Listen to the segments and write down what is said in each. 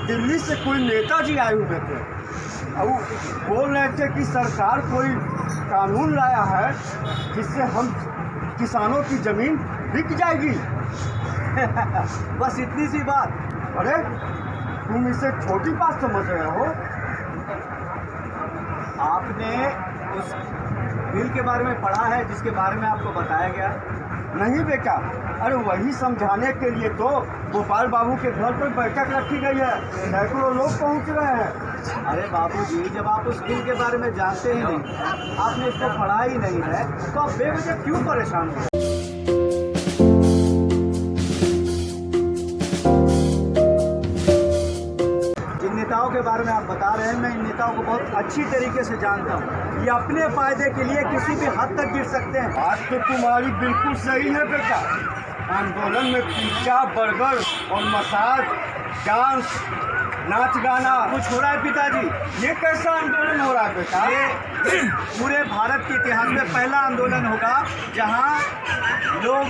दिल्ली से कोई नेताजी आए हुए थे और बोल रहे थे कि सरकार कोई कानून लाया है जिससे हम किसानों की ज़मीन बिक जाएगी। बस इतनी सी बात। अरे तुम इसे छोटी बात समझ रहे हो। आपने उस बिल के बारे में पढ़ा है जिसके बारे में आपको बताया गया? नहीं बेटा, अरे वही समझाने के लिए तो गोपाल बाबू के घर पर बैठक रखी गई है, सैकड़ों लोग पहुंच रहे हैं। अरे बाबूजी, जब आप उस बिल के बारे में जानते ही नहीं, आपने इसको पढ़ा ही नहीं है, तो आप बेवजह क्यों परेशान हो? जिन नेताओं के बारे में आप बता रहे हैं, मैं इन नेताओं को बहुत अच्छी तरीके से जानता हूँ। ये अपने फायदे के लिए किसी भी हद तक गिर सकते हैं। बात तो तुम्हारी बिल्कुल सही है बेटा। आंदोलन में पिज्जा, बर्गर और मसाज, डांस, नाच गाना कुछ हो रहा है पिताजी। ये कैसा आंदोलन हो रहा है बेटा? ये पूरे भारत के इतिहास में पहला आंदोलन होगा जहां लोग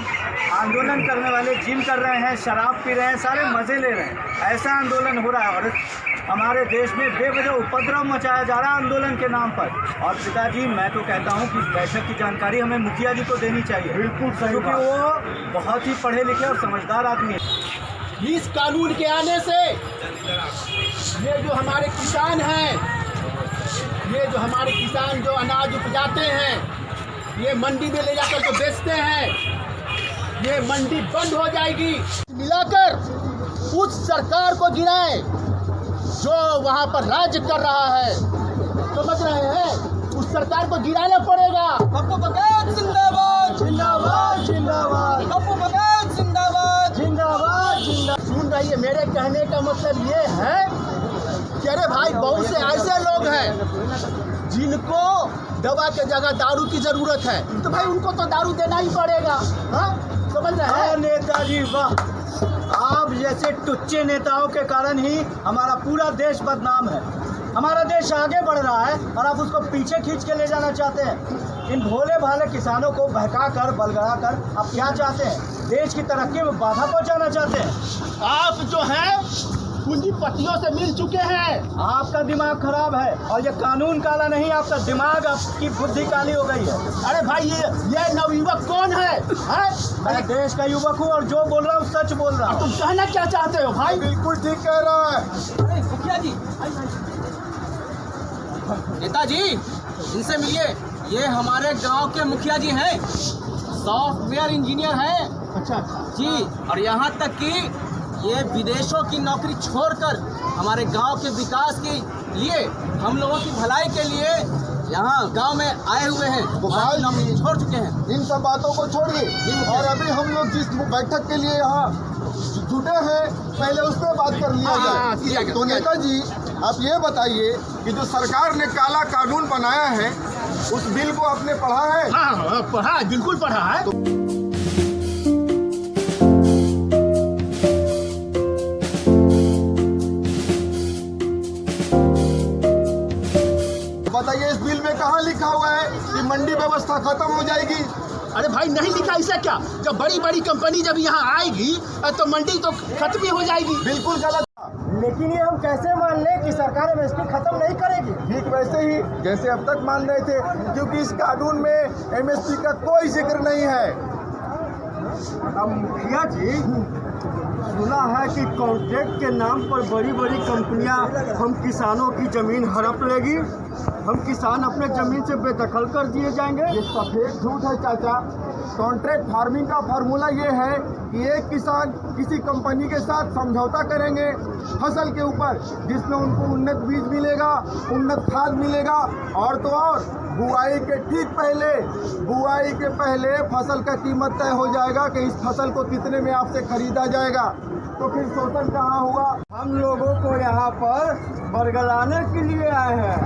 आंदोलन करने वाले जिम कर रहे हैं, शराब पी रहे हैं, सारे मज़े ले रहे हैं। ऐसा आंदोलन हो रहा है और हमारे देश में बेवजह उपद्रव मचाया जा रहा है आंदोलन के नाम पर। और पिताजी, मैं तो कहता हूं कि इस बैठक की जानकारी हमें मुखिया जी को देनी चाहिए। बिल्कुल सही, क्योंकि वो बहुत ही पढ़े लिखे और समझदार आदमी है। इस कानून के आने से ये जो हमारे किसान हैं, ये जो हमारे किसान जो अनाज उपजाते हैं, ये मंडी में ले जाकर जो बेचते हैं, ये मंडी बंद हो जाएगी। मिलाकर उस सरकार को गिराएं जो वहाँ पर राज्य कर रहा है। समझ रहे हैं? उस सरकार को गिराना पड़ेगा। पप्पू बघेल जिंदाबाद, जिंदाबाद जिंदाबाद, पप्पू बघेल जिंदाबाद, जिंदाबाद जिंदाबाद। सुन रही है, मेरे कहने का मतलब ये है कि अरे भाई, बहुत से ऐसे लोग हैं जिनको दवा के जगह दारू की जरूरत है, तो भाई उनको तो दारू देना ही पड़ेगा। हाँ, समझ रहे हैं? नेताजी वाह, आप जैसे टुच्चे नेताओं के कारण ही हमारा पूरा देश बदनाम है। हमारा देश आगे बढ़ रहा है और आप उसको पीछे खींच के ले जाना चाहते हैं। इन भोले भाले किसानों को बहका कर, बलगड़ा कर आप क्या चाहते हैं? देश की तरक्की में बाधा पहुंचाना चाहते हैं। आप जो है पूंजीपतियों से मिल चुके हैं। आपका दिमाग खराब है और ये कानून काला नहीं, आपका दिमाग, आपकी बुद्धि काली हो गई है। अरे भाई, ये नवयुवक कौन है? मैं देश का युवक हूँ और जो बोल रहा हूँ सच बोल रहा हूँ। तुम कहना क्या चाहते हो भाई? बिल्कुल ठीक कह रहा है। अरे मुखिया जी, नेताजी इनसे मिलिए। ये हमारे गांव के मुखिया जी हैं, सॉफ्टवेयर इंजीनियर हैं। अच्छा जी, और यहाँ तक कि ये विदेशों की नौकरी छोड़कर हमारे गांव के विकास के लिए, हम लोगों की भलाई के लिए यहाँ गांव में आए हुए हैं। गोपाल नौकरी जी, छोड़ चुके हैं। इन सब बातों को छोड़िए और अभी हम लोग जिस बैठक के लिए यहाँ जुटे हैं, पहले उस पर बात कर लिया जाए। तो नेताजी, आप ये बताइए कि जो सरकार ने काला कानून बनाया है, उस बिल को आपने पढ़ा है? हाँ, पढ़ा है, बिल्कुल पढ़ा है। बताइए, इस बिल में कहाँ लिखा हुआ है कि मंडी व्यवस्था खत्म हो जाएगी? अरे भाई, नहीं लिखा। इसे क्या, जब बड़ी बड़ी कंपनी जब यहाँ आएगी तो मंडी तो खत्म ही हो जाएगी। बिल्कुल गलत। लेकिन ये हम कैसे मान लें कि सरकार एमएसपी खत्म नहीं करेगी? ठीक वैसे ही जैसे अब तक मान रहे थे, क्योंकि इस कानून में एमएसपी का कोई जिक्र नहीं है। अब मुखिया जी, सुना है कि कॉन्ट्रैक्ट के नाम पर बड़ी बड़ी कंपनियां हम किसानों की जमीन हड़प लेगी, हम किसान अपने जमीन से बेदखल कर दिए जाएंगे। ये सफेद झूठ है चाचा। कॉन्ट्रैक्ट फार्मिंग का फार्मूला ये है कि एक किसान किसी कंपनी के साथ समझौता करेंगे फसल के ऊपर, जिसमें उनको उन्नत बीज मिलेगा, उन्नत खाद मिलेगा, और तो और बुआई के ठीक पहले, बुआई के पहले फसल का कीमत तय हो जाएगा कि इस फसल को कितने में आपसे खरीदा जाएगा। तो फिर शोषण कहाँ हुआ? हम लोगों को यहाँ पर बरगलाने के लिए आए हैं,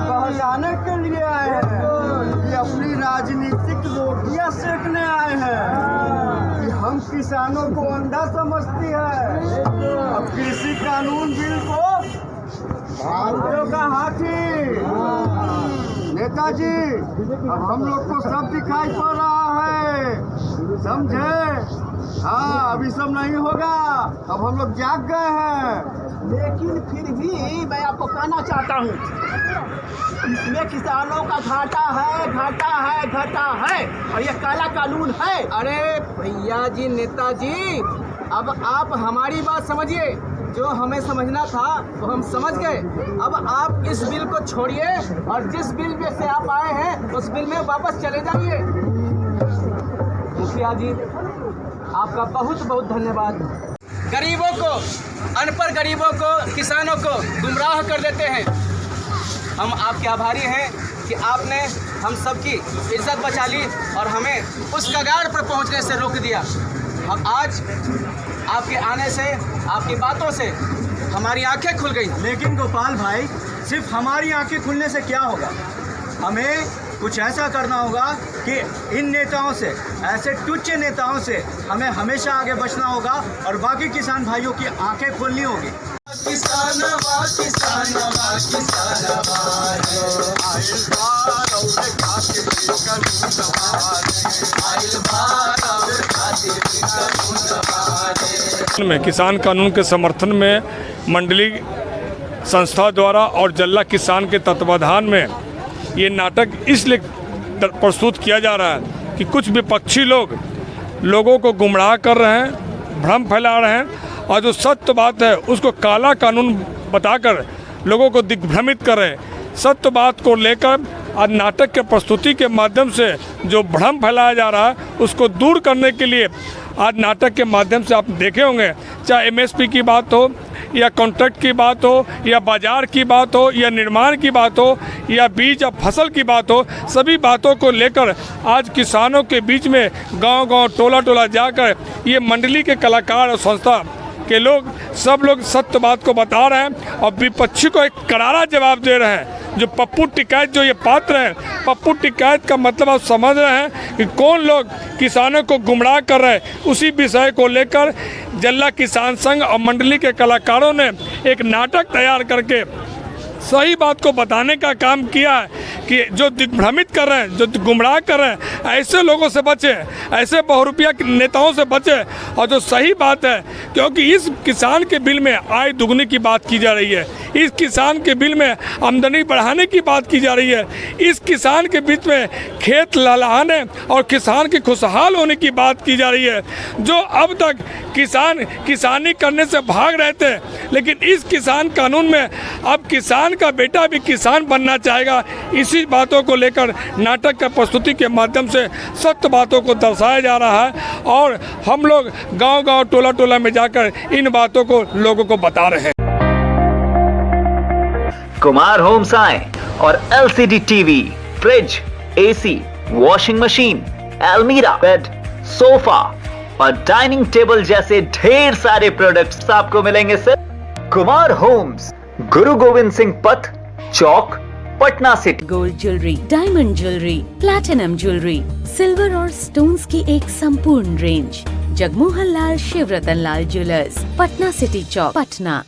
बहलाने के लिए आए हैं, कि अपनी राजनीतिक रोटियाँ सेकने आए हैं कि हम किसानों को अंधा समझती है। अब कृषि कानून बिल को भाइयों का हाथी। नेताजी, अब हम लोग को सब दिखाई पड़ रहा है, समझे? हाँ, अभी सब नहीं होगा। अब हम लोग जाग गए हैं। लेकिन फिर भी मैं आपको कहना चाहता हूँ, इसमें किसानों का घाटा है और ये काला कानून है। अरे भैया जी, नेताजी, अब आप हमारी बात समझिए। जो हमें समझना था वो हम समझ गए। अब आप इस बिल को छोड़िए और जिस बिल में से आप आए हैं उस बिल में वापस चले जाइए। मुखिया जी, आपका बहुत बहुत धन्यवाद। गरीबों को, अनपढ़ गरीबों को, किसानों को गुमराह कर देते हैं। हम आपके आभारी हैं कि आपने हम सबकी इज्जत बचा ली और हमें उस कगार पर पहुंचने से रोक दिया। अब आज आपके आने से, आपकी बातों से हमारी आंखें खुल गई। लेकिन गोपाल भाई, सिर्फ हमारी आंखें खुलने से क्या होगा? हमें कुछ ऐसा करना होगा कि इन नेताओं से, ऐसे तुच्छ नेताओं से हमें हमेशा आगे बचना होगा और बाकी किसान भाइयों की आंखें खोलनी होगी। में किसान कानून के समर्थन में मंडली संस्था द्वारा और जल्ला किसान के तत्वाधान में ये नाटक इसलिए प्रस्तुत किया जा रहा है कि कुछ विपक्षी लोग लोगों को गुमराह कर रहे हैं, भ्रम फैला रहे हैं और जो सत्य बात है उसको काला कानून बताकर लोगों को दिग्भ्रमित कर रहे हैं। सत्य बात को लेकर आज नाटक के प्रस्तुति के माध्यम से जो भ्रम फैलाया जा रहा है उसको दूर करने के लिए आज नाटक के माध्यम से आप देखे होंगे, चाहे एमएसपी की बात हो या कॉन्ट्रैक्ट की बात हो या बाजार की बात हो या निर्माण की बात हो या बीज या फसल की बात हो, सभी बातों को लेकर आज किसानों के बीच में गांव-गांव, टोला-टोला जाकर ये मंडली के कलाकार और संस्था के लोग सब लोग सत्य बात को बता रहे हैं और विपक्षी को एक करारा जवाब दे रहे हैं। जो पप्पू टिकैत जो ये पात्र हैं, पप्पू टिकैत का मतलब आप समझ रहे हैं कि कौन लोग किसानों को गुमराह कर रहे हैं। उसी विषय को लेकर जल्ला किसान संघ और मंडली के कलाकारों ने एक नाटक तैयार करके सही बात को बताने का काम किया है कि जो दिग्भ्रमित कर रहे हैं, जो गुमराह कर रहे हैं, ऐसे लोगों से बचें, ऐसे बहुरुपया नेताओं से बचें। और जो सही बात है, क्योंकि इस किसान के बिल में आय दुगनी की बात की जा रही है, इस किसान के बिल में आमदनी बढ़ाने की बात की जा रही है, इस किसान के बीच में खेत लहलहाने और किसान के खुशहाल होने की बात की जा रही है। जो अब तक किसान किसानी करने से भाग रहे थे, लेकिन इस किसान कानून में अब किसान का बेटा भी किसान बनना चाहेगा। इसी बातों को लेकर नाटक का प्रस्तुति के माध्यम से सत्य बातों को दर्शाया जा रहा है और हम लोग गांव-गांव, टोला-टोला में जाकर इन बातों को लोगों को बता रहे हैं। कुमार होम्स आए और LCD TV, fridge, AC, washing machine, अलमीरा, बेड, सोफा और डाइनिंग टेबल जैसे ढेर सारे प्रोडक्ट्स आपको मिलेंगे सर कुमार होम्स, गुरु Gobind Singh Path, Chowk, Patna city. Gold jewellery, diamond jewellery, platinum jewellery, silver और स्टोन्स की एक संपूर्ण range. Jagmohan Lal Shivratan Lal jewellers, Patna city Chowk, Patna.